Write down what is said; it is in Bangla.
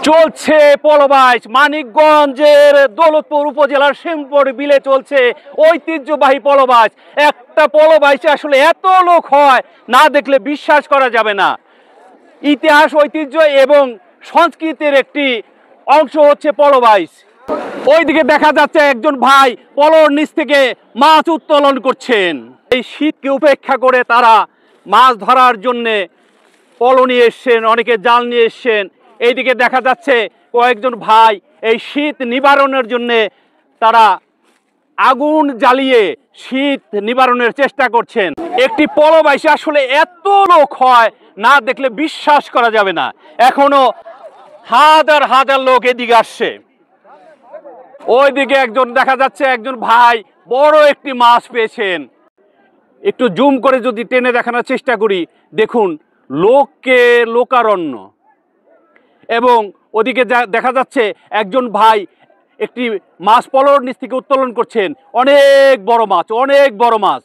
চলছে পলবাইশ মানিকগঞ্জের দৌলতপুর উপজেলার শ্যামপুর বিলে চলছে ঐতিহ্যবাহী পলবাইশ। একটা পলবাইশে আসলে এত লোক হয় না দেখলে বিশ্বাস করা যাবে না। ইতিহাস, ঐতিহ্য এবং সংস্কৃতির একটি অংশ হচ্ছে পলবাইশ। ওইদিকে দেখা যাচ্ছে একজন ভাই পলর নিচ থেকে মাছ উত্তোলন করছেন। এই শীতকে উপেক্ষা করে তারা মাছ ধরার জন্যে পল নিয়ে এসছেন, অনেকে জাল নিয়ে এসছেন। এইদিকে দেখা যাচ্ছে কয়েকজন ভাই এই শীত নিবারণের জন্যে তারা আগুন জ্বালিয়ে শীত নিবারণের চেষ্টা করছেন। একটি পলবাইশে আসলে এত লোক হয় না দেখলে বিশ্বাস করা যাবে না। এখনো হাজার হাজার লোক এদিকে আসছে। ওইদিকে একজন দেখা যাচ্ছে একজন ভাই বড় একটি মাছ পেয়েছেন। একটু জুম করে যদি টেনে দেখানোর চেষ্টা করি, দেখুন লোককে লোকারণ্য। এবং ওদিকে দেখা যাচ্ছে একজন ভাই একটি মাছ পলর নিচ থেকে উত্তোলন করছেন। অনেক বড় মাছ, অনেক বড় মাছ।